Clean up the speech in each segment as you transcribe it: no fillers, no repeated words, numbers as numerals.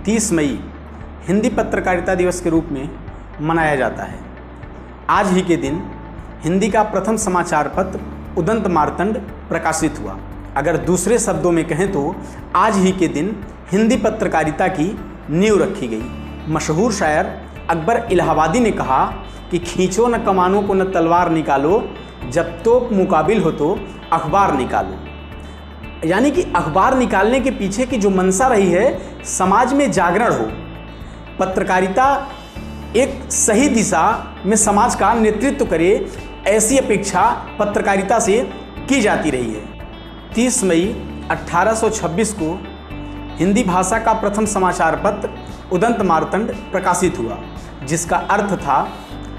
30 मई हिंदी पत्रकारिता दिवस के रूप में मनाया जाता है। आज ही के दिन हिंदी का प्रथम समाचार पत्र उदंत मार्तंड प्रकाशित हुआ। अगर दूसरे शब्दों में कहें तो आज ही के दिन हिंदी पत्रकारिता की नींव रखी गई। मशहूर शायर अकबर इलाहाबादी ने कहा कि खींचो न कमानों को न तलवार निकालो, जब तोप मुकाबिल हो तो अखबार निकालो। यानी कि अखबार निकालने के पीछे की जो मंशा रही है, समाज में जागरण हो, पत्रकारिता एक सही दिशा में समाज का नेतृत्व करे, ऐसी अपेक्षा पत्रकारिता से की जाती रही है। 30 मई 1826 को हिंदी भाषा का प्रथम समाचार पत्र उदंत मार्तंड प्रकाशित हुआ, जिसका अर्थ था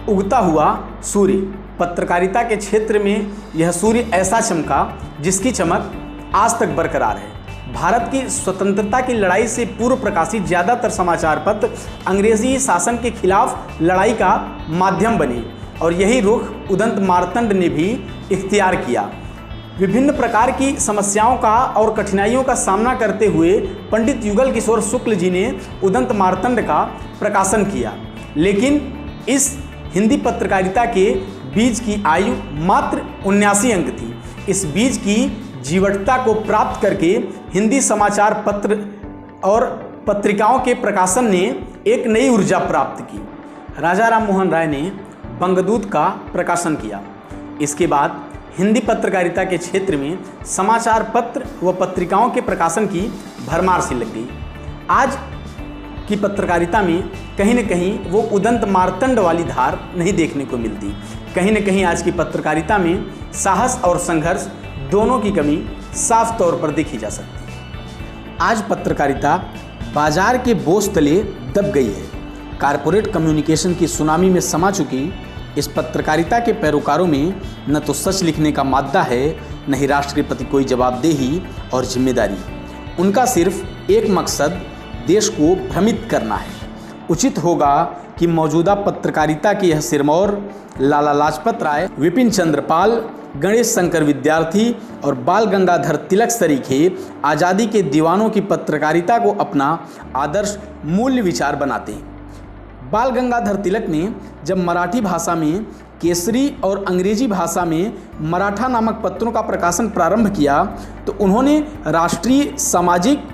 उगता हुआ सूर्य। पत्रकारिता के क्षेत्र में यह सूर्य ऐसा चमका जिसकी चमक आज तक बरकरार है। भारत की स्वतंत्रता की लड़ाई से पूर्व प्रकाशित ज़्यादातर समाचार पत्र अंग्रेजी शासन के खिलाफ लड़ाई का माध्यम बने और यही रुख उदंत मार्तंड ने भी इख्तियार किया। विभिन्न प्रकार की समस्याओं का और कठिनाइयों का सामना करते हुए पंडित युगल किशोर शुक्ल जी ने उदंत मार्तंड का प्रकाशन किया, लेकिन इस हिंदी पत्रकारिता के बीज की आयु मात्र 79 अंक थी। इस बीज की जीवटता को प्राप्त करके हिंदी समाचार पत्र और पत्रिकाओं के प्रकाशन ने एक नई ऊर्जा प्राप्त की। राजा राम मोहन राय ने बंगदूत का प्रकाशन किया। इसके बाद हिंदी पत्रकारिता के क्षेत्र में समाचार पत्र व पत्रिकाओं के प्रकाशन की भरमार सी लग गई। आज की पत्रकारिता में कहीं न कहीं वो उदंत मार्तंड वाली धार नहीं देखने को मिलती। कहीं न कहीं आज की पत्रकारिता में साहस और संघर्ष दोनों की कमी साफ तौर पर देखी जा सकती है। आज पत्रकारिता बाजार के बोझ तले दब गई है। कारपोरेट कम्युनिकेशन की सुनामी में समा चुकी इस पत्रकारिता के पैरोकारों में न तो सच लिखने का मादा है, न ही राष्ट्र के प्रति कोई जवाबदेही और जिम्मेदारी। उनका सिर्फ एक मकसद देश को भ्रमित करना है। उचित होगा कि मौजूदा पत्रकारिता के यह सिरमौर लाला लाजपत राय, विपिन चंद्र पाल, गणेश शंकर विद्यार्थी और बाल गंगाधर तिलक सरीखे आज़ादी के दीवानों की पत्रकारिता को अपना आदर्श मूल्य विचार बनाते हैं। बाल गंगाधर तिलक ने जब मराठी भाषा में केसरी और अंग्रेजी भाषा में मराठा नामक पत्रों का प्रकाशन प्रारंभ किया तो उन्होंने राष्ट्रीय सामाजिक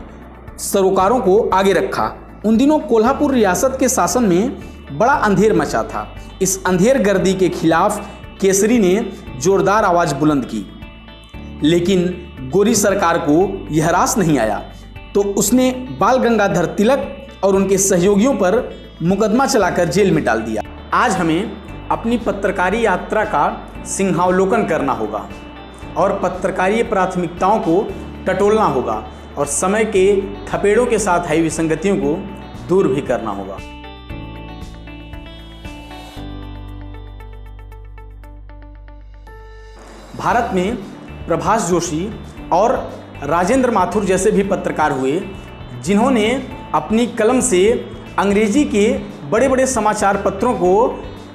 सरोकारों को आगे रखा। उन दिनों कोल्हापुर रियासत के शासन में बड़ा अंधेर मचा था। इस अंधेर गर्दी के खिलाफ केसरी ने जोरदार आवाज़ बुलंद की, लेकिन गोरी सरकार को यह रास नहीं आया तो उसने बाल गंगाधर तिलक और उनके सहयोगियों पर मुकदमा चलाकर जेल में डाल दिया। आज हमें अपनी पत्रकारी यात्रा का सिंहावलोकन करना होगा और पत्रकारीय प्राथमिकताओं को टटोलना होगा और समय के थपेड़ों के साथ आई विसंगतियों को दूर भी करना होगा। भारत में प्रभाष जोशी और राजेंद्र माथुर जैसे भी पत्रकार हुए जिन्होंने अपनी कलम से अंग्रेजी के बड़े बड़े समाचार पत्रों को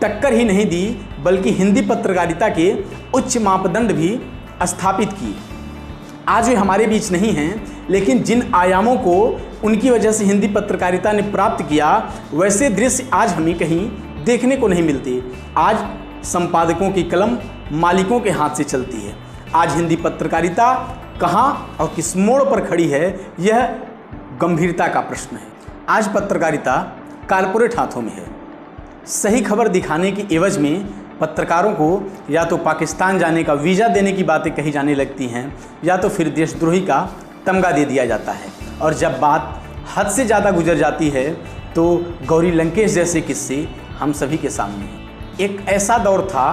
टक्कर ही नहीं दी बल्कि हिंदी पत्रकारिता के उच्च मापदंड भी स्थापित किए। आज वे हमारे बीच नहीं हैं, लेकिन जिन आयामों को उनकी वजह से हिंदी पत्रकारिता ने प्राप्त किया वैसे दृश्य आज हमें कहीं देखने को नहीं मिलते। आज संपादकों की कलम मालिकों के हाथ से चलती है। आज हिंदी पत्रकारिता कहाँ और किस मोड़ पर खड़ी है, यह गंभीरता का प्रश्न है। आज पत्रकारिता कारपोरेट हाथों में है। सही खबर दिखाने की एवज में पत्रकारों को या तो पाकिस्तान जाने का वीज़ा देने की बातें कही जाने लगती हैं या तो फिर देशद्रोही का तमगा दे दिया जाता है। और जब बात हद से ज़्यादा गुजर जाती है तो गौरी लंकेश जैसे किस्से हम सभी के सामने हैं। एक ऐसा दौर था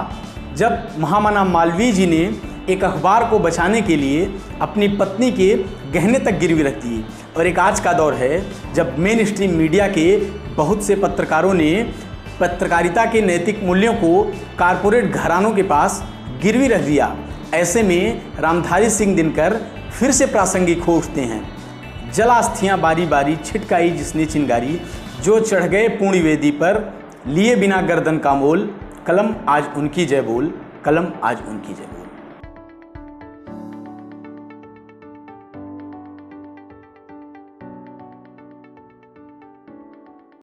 जब महामना मालवीय जी ने एक अखबार को बचाने के लिए अपनी पत्नी के गहने तक गिरवी रख दिए, और एक आज का दौर है जब मेन स्ट्रीम मीडिया के बहुत से पत्रकारों ने पत्रकारिता के नैतिक मूल्यों को कारपोरेट घरानों के पास गिरवी रख दिया। ऐसे में रामधारी सिंह दिनकर फिर से प्रासंगिक हो उठते हैं। जला अस्थियाँ बारी बारी छिटकाई जिसने चिंगारी, जो चढ़ गए पूर्ण वेदी पर लिए बिना गर्दन का मोल, कलम आज उनकी जय बोल, कलम आज उनकी जय बोल।